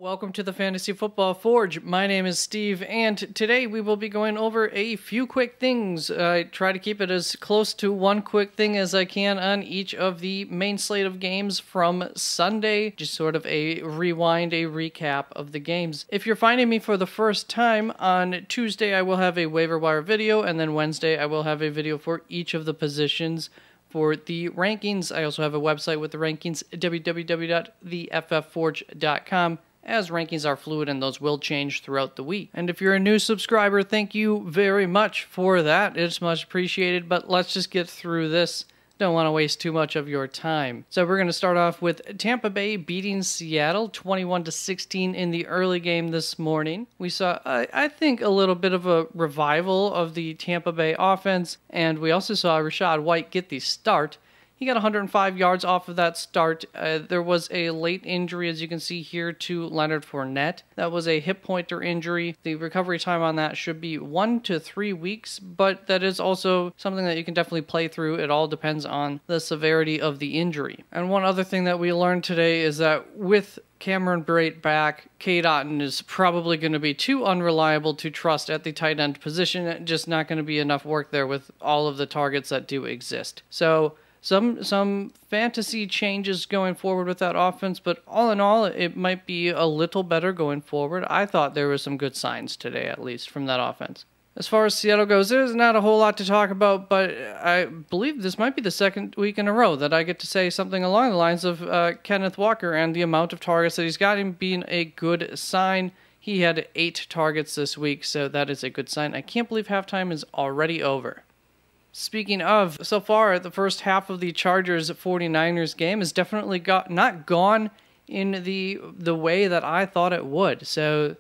Welcome to the Fantasy Football Forge. My name is Steve, and today we will be going over a few quick things. I try to keep it as close to one quick thing as I can on each of the main slate of games from Sunday. Just sort of a rewind, a recap of the games. If you're finding me for the first time, on Tuesday I will have a waiver wire video, and then Wednesday I will have a video for each of the positions. For the rankings, I also have a website with the rankings, www.theFFforge.com. As rankings are fluid and those will change throughout the week. And if you're a new subscriber, thank you very much for that. It's much appreciated, but let's just get through this. Don't want to waste too much of your time. So we're going to start off with Tampa Bay beating Seattle 21-16 in the early game this morning. We saw, I think, a little bit of a revival of the Tampa Bay offense, and we also saw Rachaad White get the start. He got 105 yards off of that start. There was a late injury, as you can see here, to Leonard Fournette. That was a hip pointer injury. The recovery time on that should be 1 to 3 weeks, but that is also something that you can definitely play through. It all depends on the severity of the injury. And one other thing that we learned today is that with Cameron Brate back, Cade Otton is probably going to be too unreliable to trust at the tight end position. Just not going to be enough work there with all of the targets that do exist. So some fantasy changes going forward with that offense, but all in all, it might be a little better going forward. I thought there were some good signs today, at least, from that offense. As far as Seattle goes, there's not a whole lot to talk about, but I believe this might be the second week in a row that I get to say something along the lines of Kenneth Walker and the amount of targets that he's gotten being a good sign. He had 8 targets this week, so that is a good sign. I can't believe halftime is already over. Speaking of, so far, the first half of the Chargers 49ers game has definitely not gone in the way that I thought it would. So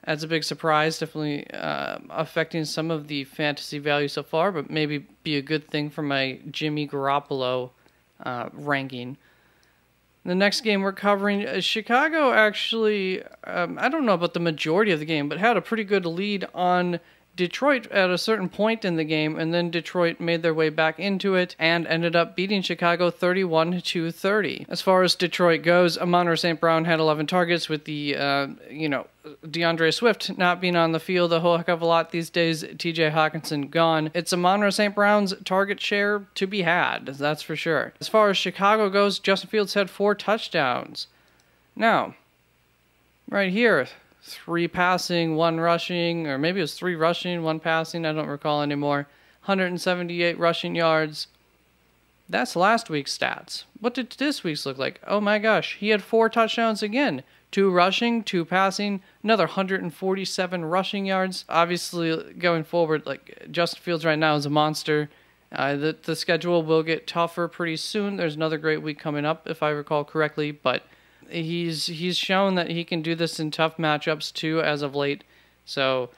that's a big surprise, definitely affecting some of the fantasy value so far, but maybe be a good thing for my Jimmy Garoppolo ranking. The next game we're covering, Chicago actually, I don't know about the majority of the game, but had a pretty good lead on Detroit at a certain point in the game, and then Detroit made their way back into it and ended up beating Chicago 31-30. As far as Detroit goes, Amon-Ra St. Brown had 11 targets with the, DeAndre Swift not being on the field a whole heck of a lot these days, TJ Hawkinson gone. It's Amon-Ra St. Brown's target share to be had, that's for sure. As far as Chicago goes, Justin Fields had 4 touchdowns. Now, right here, 3 passing, 1 rushing, or maybe it was 3 rushing, 1 passing, I don't recall anymore. 178 rushing yards. That's last week's stats. What did this week's look like? Oh my gosh, he had 4 touchdowns again. 2 rushing, 2 passing, another 147 rushing yards. Obviously, going forward, like Justin Fields right now is a monster. The schedule will get tougher pretty soon. There's another great week coming up, if I recall correctly, but he's shown that he can do this in tough matchups too as of late. So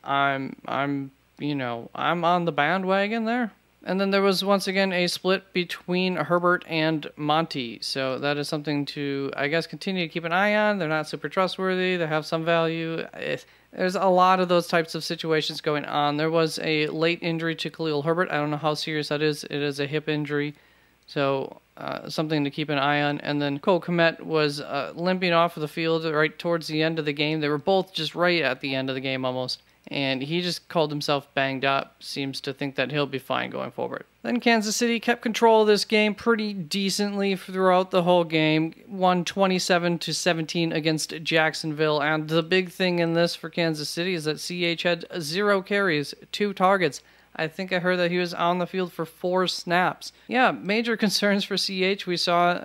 I'm on the bandwagon there. And then there was once again a split between Herbert and Monty. So that is something to, I guess, continue to keep an eye on. They're not super trustworthy. They have some value. There's a lot of those types of situations going on. There was a late injury to Khalil Herbert. I don't know how serious that is. It is a hip injury. So something to keep an eye on. And then Cole Kmet was limping off of the field right towards the end of the game. They were both just right at the end of the game almost. And he just called himself banged up. Seems to think that he'll be fine going forward. Then Kansas City kept control of this game pretty decently throughout the whole game. Won 27-17 against Jacksonville. And the big thing in this for Kansas City is that CH had 0 carries, 2 targets. I think I heard that he was on the field for 4 snaps. Yeah, major concerns for CH. We saw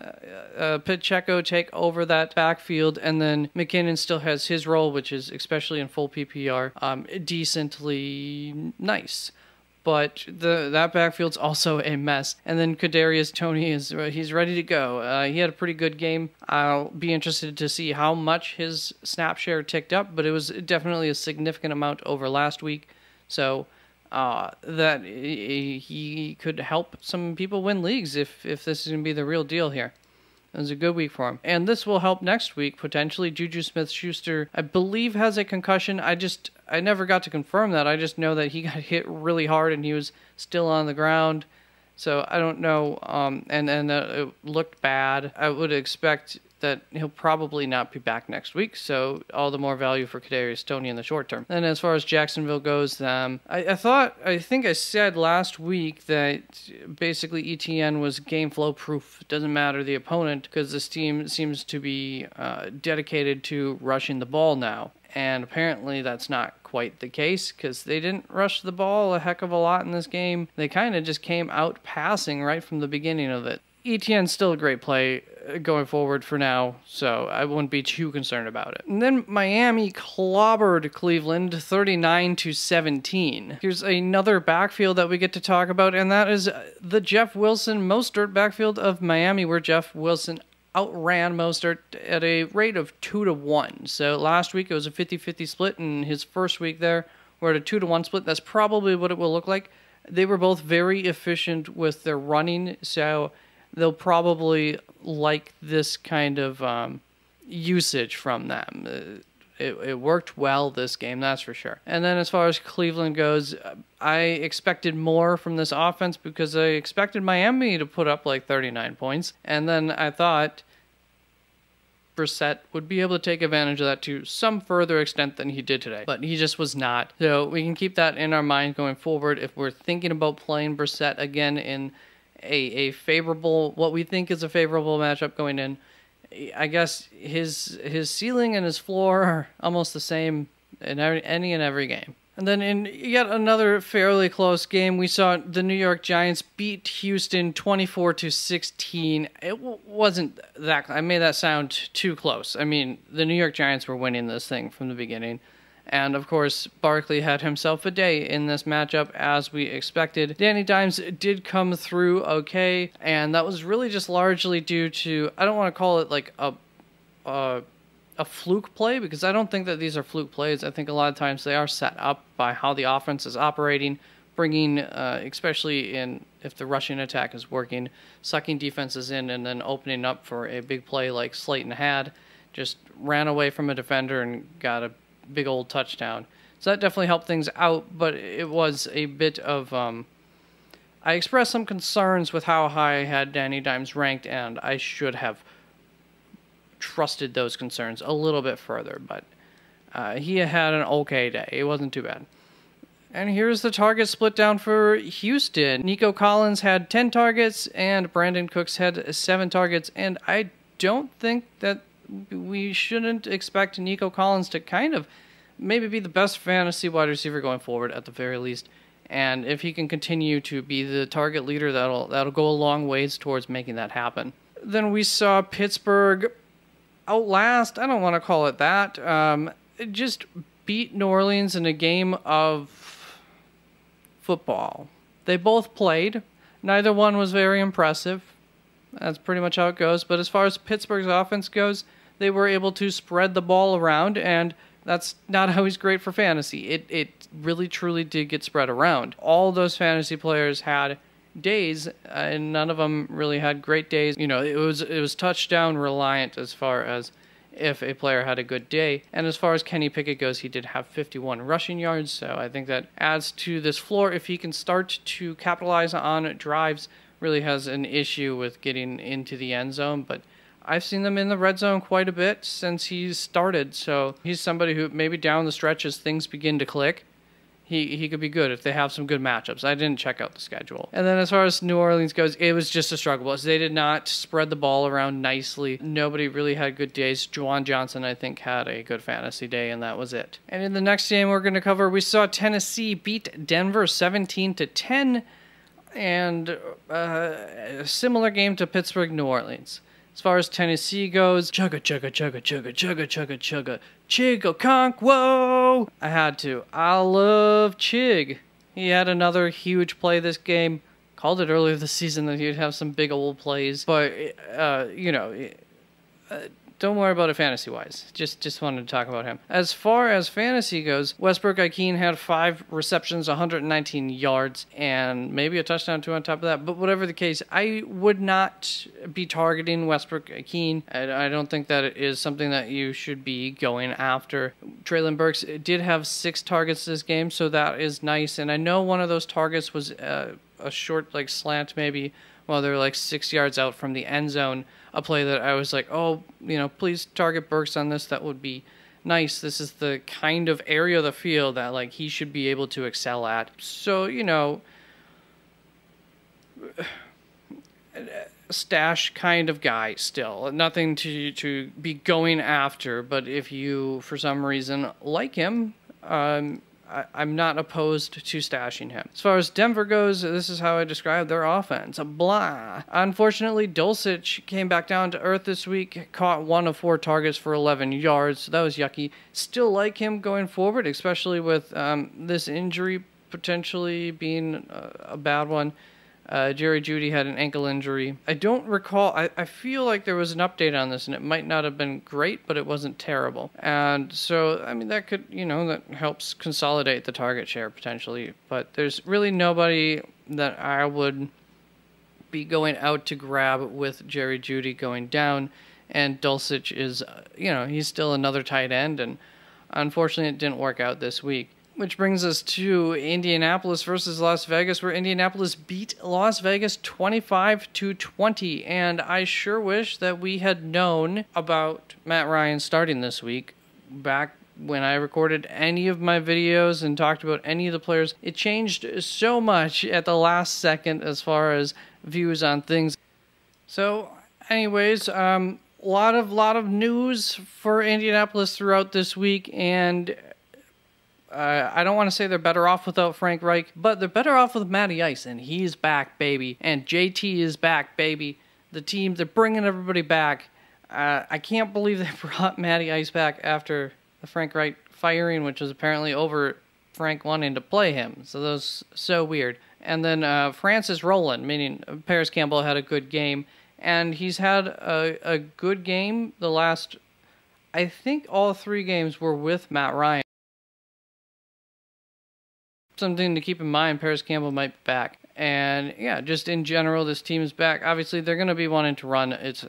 Pacheco take over that backfield, and then McKinnon still has his role, which is, especially in full PPR, decently nice. But that backfield's also a mess. And then Kadarius Toney he's ready to go. He had a pretty good game. I'll be interested to see how much his snap share ticked up, but it was definitely a significant amount over last week. So that he could help some people win leagues if this is going to be the real deal here. It was a good week for him. And this will help next week, potentially. Juju Smith-Schuster, I believe, has a concussion. I never got to confirm that. I just know that he got hit really hard and he was still on the ground. So I don't know. And it looked bad. I would expect that he'll probably not be back next week, so all the more value for Kadarius Toney in the short term. And as far as Jacksonville goes, I think I said last week that basically ETN was game flow proof. It doesn't matter the opponent because this team seems to be dedicated to rushing the ball now. And apparently that's not quite the case because they didn't rush the ball a heck of a lot in this game. They kind of just came out passing right from the beginning of it. ETN's still a great play going forward for now, so I wouldn't be too concerned about it. And then Miami clobbered Cleveland 39-17. Here's another backfield that we get to talk about, and that is the Jeff Wilson Mostert backfield of Miami, where Jeff Wilson outran Mostert at a rate of 2-1. So last week it was a 50-50 split, and his first week there we're at a 2-1 split. That's probably what it will look like. They were both very efficient with their running, so they'll probably like this kind of usage from them. It worked well this game, that's for sure. And then as far as Cleveland goes, I expected more from this offense because I expected Miami to put up like 39 points. And then I thought Brissett would be able to take advantage of that to some further extent than he did today. But he just was not. So we can keep that in our mind going forward if we're thinking about playing Brissett again in a favorable, what we think is a favorable matchup going in. I guess his ceiling and his floor are almost the same in any and every game. And then in yet another fairly close game, we saw the New York Giants beat Houston 24-16. It wasn't that, I made that sound too close. I mean, the New York Giants were winning this thing from the beginning. And, of course, Barkley had himself a day in this matchup, as we expected. Danny Dimes did come through okay, and that was really just largely due to, I don't want to call it like a fluke play, because I don't think that these are fluke plays. I think a lot of times they are set up by how the offense is operating, bringing, especially if the rushing attack is working, sucking defenses in and then opening up for a big play like Slayton had. Just ran away from a defender and got a big old touchdown. So that definitely helped things out, but it was a bit of I expressed some concerns with how high I had Danny Dimes ranked, and I should have trusted those concerns a little bit further, but he had an okay day. It wasn't too bad. And here's the target split down for Houston. Nico Collins had 10 targets and Brandon Cooks had 7 targets, and I don't think that we shouldn't expect Nico Collins to kind of maybe be the best fantasy wide receiver going forward at the very least. And if he can continue to be the target leader, that'll go a long ways towards making that happen. Then we saw Pittsburgh outlast, I don't want to call it that, just beat New Orleans in a game of football. They both played. Neither one was very impressive. That's pretty much how it goes. But as far as Pittsburgh's offense goes, they were able to spread the ball around, and that's not always great for fantasy. It really, truly did get spread around. All those fantasy players had days, and none of them really had great days. You know, it was touchdown reliant as far as if a player had a good day. And as far as Kenny Pickett goes, he did have 51 rushing yards, so I think that adds to this floor. If he can start to capitalize on drives, really has an issue with getting into the end zone, but I've seen them in the red zone quite a bit since he's started, so he's somebody who maybe down the stretch as things begin to click, he could be good if they have some good matchups. I didn't check out the schedule. And then as far as New Orleans goes, it was just a struggle. They did not spread the ball around nicely. Nobody really had good days. Juwan Johnson, I think, had a good fantasy day, and that was it. And in the next game we're going to cover, we saw Tennessee beat Denver 17-10, and a similar game to Pittsburgh, New Orleans. As far as Tennessee goes, chugga, chugga, chugga, chugga, chugga, chugga, chugga, Chig Okonkwo. I had to. I love Chig. He had another huge play this game. Called it earlier this season that he'd have some big old plays. But, don't worry about it fantasy-wise. Just wanted to talk about him. As far as fantasy goes, Westbrook-Ikhine had 5 receptions, 119 yards, and maybe a touchdown, 2 on top of that. But whatever the case, I would not be targeting Westbrook-Ikhine. I don't think that it is something that you should be going after. Treylon Burks did have 6 targets this game, so that is nice. And I know one of those targets was a short, slant maybe, while they're like 6 yards out from the end zone. A play that I was like, oh, please target Burks on this. That would be nice. This is the kind of area of the field that like he should be able to excel at. So, stash kind of guy still. Nothing to be going after, but if you, for some reason, like him, I'm not opposed to stashing him. As far as Denver goes, this is how I describe their offense. Blah. Unfortunately, Dulcich came back down to earth this week, caught 1 of 4 targets for 11 yards, so that was yucky. Still like him going forward, especially with this injury potentially being a bad one. Jerry Jeudy had an ankle injury. I don't recall. I feel like there was an update on this, and it might not have been great, but it wasn't terrible. And so, I mean, that could, that helps consolidate the target share potentially. But there's really nobody that I would be going out to grab with Jerry Jeudy going down. And Dulcich is, he's still another tight end, and unfortunately, it didn't work out this week. Which brings us to Indianapolis versus Las Vegas, where Indianapolis beat Las Vegas 25-20. And I sure wish that we had known about Matt Ryan starting this week back when I recorded any of my videos and talked about any of the players. It changed so much at the last second as far as views on things. So, anyways, lot of news for Indianapolis throughout this week, and I don't want to say they're better off without Frank Reich, but they're better off with Matty Ice, and he's back, baby. And JT is back, baby. The team, they're bringing everybody back. I can't believe they brought Matty Ice back after the Frank Reich firing, which was apparently over Frank wanting to play him. So that was so weird. And then Francis Rowland, meaning Paris Campbell, had a good game. And he's had a good game the last, I think all 3 games were with Matt Ryan. Something to keep in mind, Paris Campbell might be back. And yeah, just in general, this team is back. Obviously, they're going to be wanting to run. It's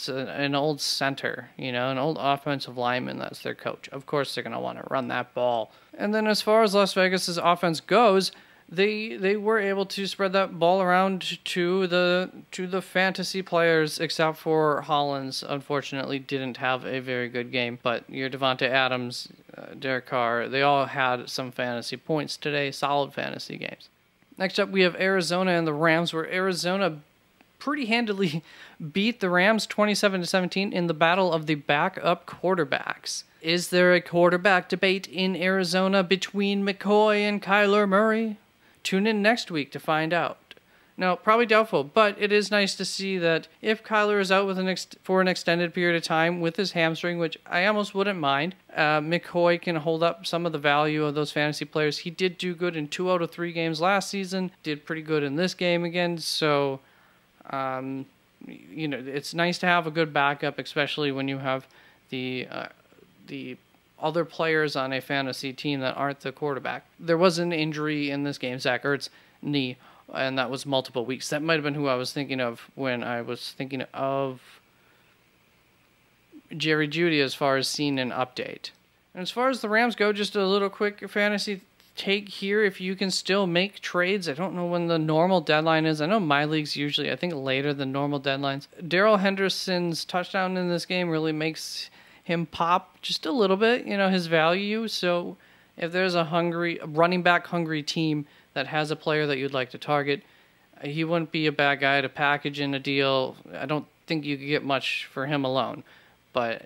an old center, an old offensive lineman. That's their coach. Of course, they're going to want to run that ball. And then as far as Las Vegas's offense goes, they were able to spread that ball around to the fantasy players, except for Hollins. Unfortunately, didn't have a very good game. But your Devontae Adams, Derek Carr, they all had some fantasy points today. Solid fantasy games. Next up, we have Arizona and the Rams, where Arizona pretty handily beat the Rams 27-17 in the battle of the backup quarterbacks. Is there a quarterback debate in Arizona between McCoy and Kyler Murray? Tune in next week to find out. No, probably doubtful, but it is nice to see that if Kyler is out for an extended period of time with his hamstring, which I almost wouldn't mind, McCoy can hold up some of the value of those fantasy players. He did do good in 2 out of 3 games last season, did pretty good in this game again, so it's nice to have a good backup, especially when you have the other players on a fantasy team that aren't the quarterback. There was an injury in this game, Zach Ertz' knee, and that was multiple weeks. That might have been who I was thinking of when I was thinking of Jerry Jeudy as far as seeing an update. And as far as the Rams go, just a little quick fantasy take here. If you can still make trades, I don't know when the normal deadline is. I know my league's usually, I think, later than normal deadlines. Darrell Henderson's touchdown in this game really makes him pop just a little bit, his value. So if there's a running back hungry team that has a player that you'd like to target, he wouldn't be a bad guy to package in a deal. I don't think you could get much for him alone, but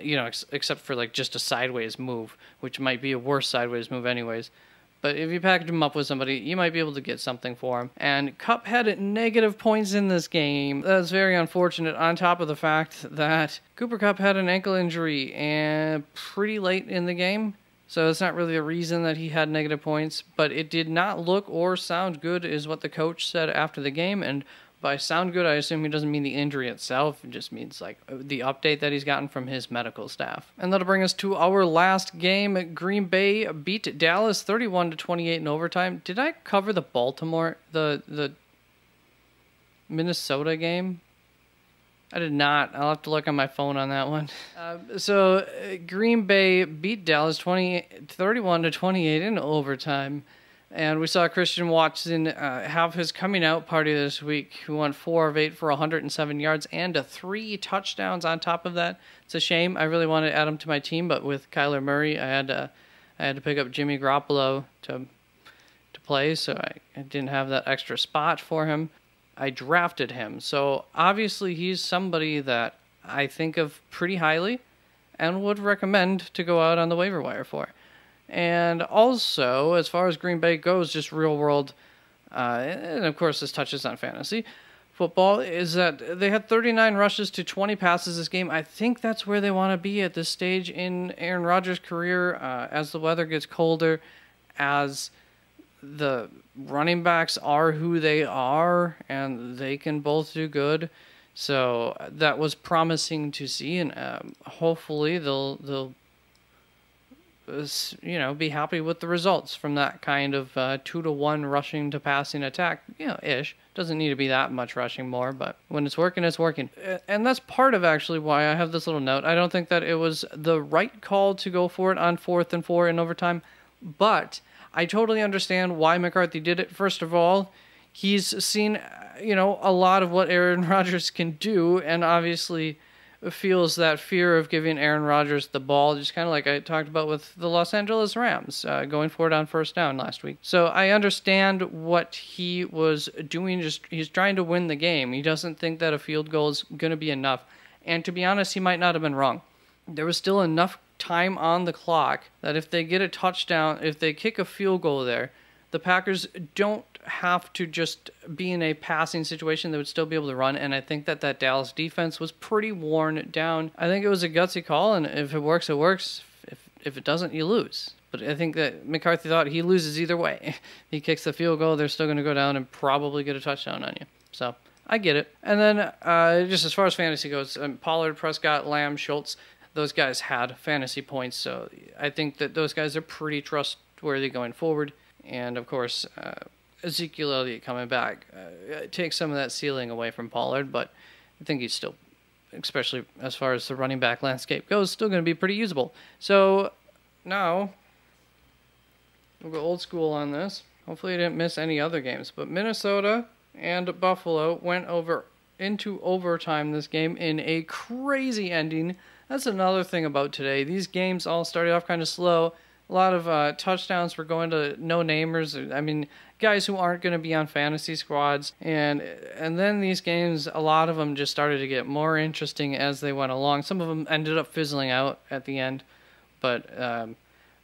except for like just a sideways move, which might be a worse sideways move anyways. But if you package him up with somebody, you might be able to get something for him. And Kupp had negative points in this game. That's very unfortunate, on top of the fact that Cooper Kupp had an ankle injury and pretty late in the game. So it's not really a reason that he had negative points. But it did not look or sound good, is what the coach said after the game. And by sound good, I assume he doesn't mean the injury itself. It just means like the update that he's gotten from his medical staff. And that'll bring us to our last game. Green Bay beat Dallas 31-28 in overtime. Did I cover the the Minnesota game? I did not. I'll have to look on my phone on that one. Green Bay beat Dallas 31-28 in overtime. And we saw Christian Watson have his coming out party this week. He went 4 of 8 for 107 yards and 3 touchdowns on top of that. It's a shame. I really wanted to add him to my team, but with Kyler Murray, I had to pick up Jimmy Garoppolo to play, so I didn't have that extra spot for him. I drafted him. So obviously he's somebody that I think of pretty highly and would recommend to go out on the waiver wire for. And also, as far as Green Bay goes, just real world, and of course this touches on fantasy football, is that they had 39 rushes to 20 passes this game. I think that's where they want to be at this stage in Aaron Rodgers' career, as the weather gets colder, as the running backs are who they are, and they can both do good. So that was promising to see, and hopefully they'll be happy with the results from that kind of 2-to-1 rushing to passing attack, ish. Doesn't need to be that much rushing more, but when it's working, it's working. And that's part of actually why I have this little note. I don't think that it was the right call to go for it on 4th and 4 in overtime, but I totally understand why McCarthy did it. First of all, he's seen, a lot of what Aaron Rodgers can do, and obviously feels that fear of giving Aaron Rodgers the ball, just kind of like I talked about with the Los Angeles Rams, going for it on 1st down last week. So I understand what he was doing. He's trying to win the game. He doesn't think that a field goal is going to be enough. And to be honest, he might not have been wrong. There was still enough time on the clock that if they get a touchdown, if they kick a field goal there, the Packers don't have to just be in a passing situation. They would still be able to run, and I think that Dallas defense was pretty worn down. I think it was a gutsy call, and if it works, it works. If it doesn't, you lose. But I think that McCarthy thought he loses either way. He kicks the field goal, they're still going to go down and probably get a touchdown on you. So I get it. And then just as far as fantasy goes, Pollard, Prescott, Lamb, Schultz, those guys had fantasy points, so I think that those guys are pretty trustworthy going forward. And, of course, Ezekiel Elliott coming back takes some of that ceiling away from Pollard, but I think he's still, especially as far as the running back landscape goes, still going to be pretty usable. So now we'll go old school on this. Hopefully I didn't miss any other games, but Minnesota and Buffalo went into overtime this game in a crazy ending. That's another thing about today. These games all started off kind of slow. A lot of touchdowns were going to no-namers. I mean, guys who aren't going to be on fantasy squads. And then these games, a lot of them just started to get more interesting as they went along. Some of them ended up fizzling out at the end. But,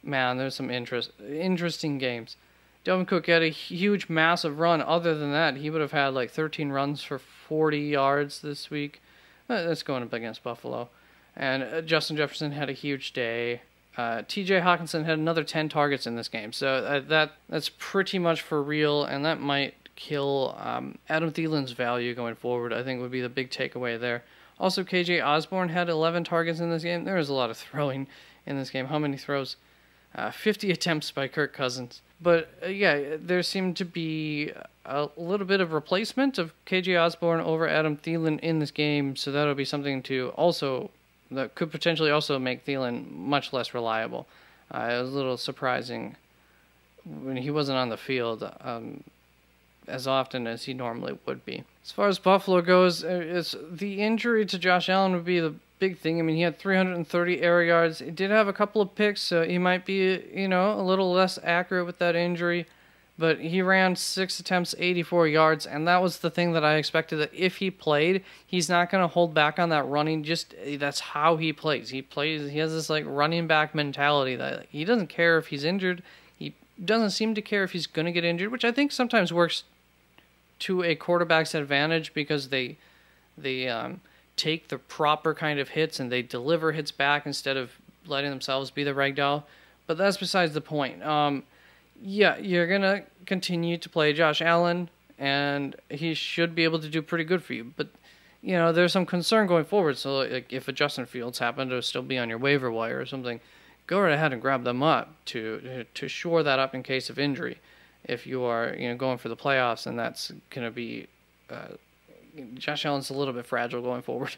man, there's some interesting games. Dalvin Cook had a huge, massive run. Other than that, he would have had like 13 runs for 40 yards this week. That's going up against Buffalo. And Justin Jefferson had a huge day. TJ Hawkinson had another 10 targets in this game. So that's pretty much for real, and that might kill Adam Thielen's value going forward, I think would be the big takeaway there. Also, KJ Osborne had 11 targets in this game. There was a lot of throwing in this game. How many throws? 50 attempts by Kirk Cousins. But, yeah, there seemed to be a little bit of replacement of KJ Osborne over Adam Thielen in this game, so that'll be something to also... that could potentially also make Thielen much less reliable. It was a little surprising when he wasn't on the field as often as he normally would be. As far as Buffalo goes, the injury to Josh Allen would be the big thing. I mean, he had 330 air yards. He did have a couple of picks, so he might be, a little less accurate with that injury. But he ran 6 attempts, 84 yards, and that was the thing that I expected, that if he played, he's not going to hold back on that running. That's how he plays. He has this running back mentality that he doesn't care if he's injured. He doesn't seem to care if he's going to get injured, which I think sometimes works to a quarterback's advantage because they take the proper kind of hits and they deliver hits back instead of letting themselves be the ragdoll. But that's besides the point. Yeah, you're going to continue to play Josh Allen, and he should be able to do pretty good for you. But, there's some concern going forward. So, if a Justin Fields happened to still be on your waiver wire or something, go right ahead and grab them up to shore that up in case of injury. If you are, going for the playoffs, and that's going to be... Josh Allen's a little bit fragile going forward.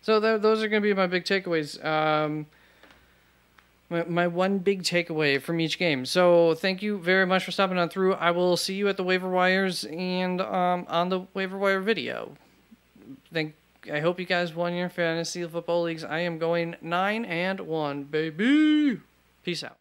So those are going to be my big takeaways. my one big takeaway from each game. So thank you very much for stopping on through. I will see you at the waiver wires and on the waiver wire video. I hope you guys won your fantasy football leagues. I am going 9-1, baby. Peace out.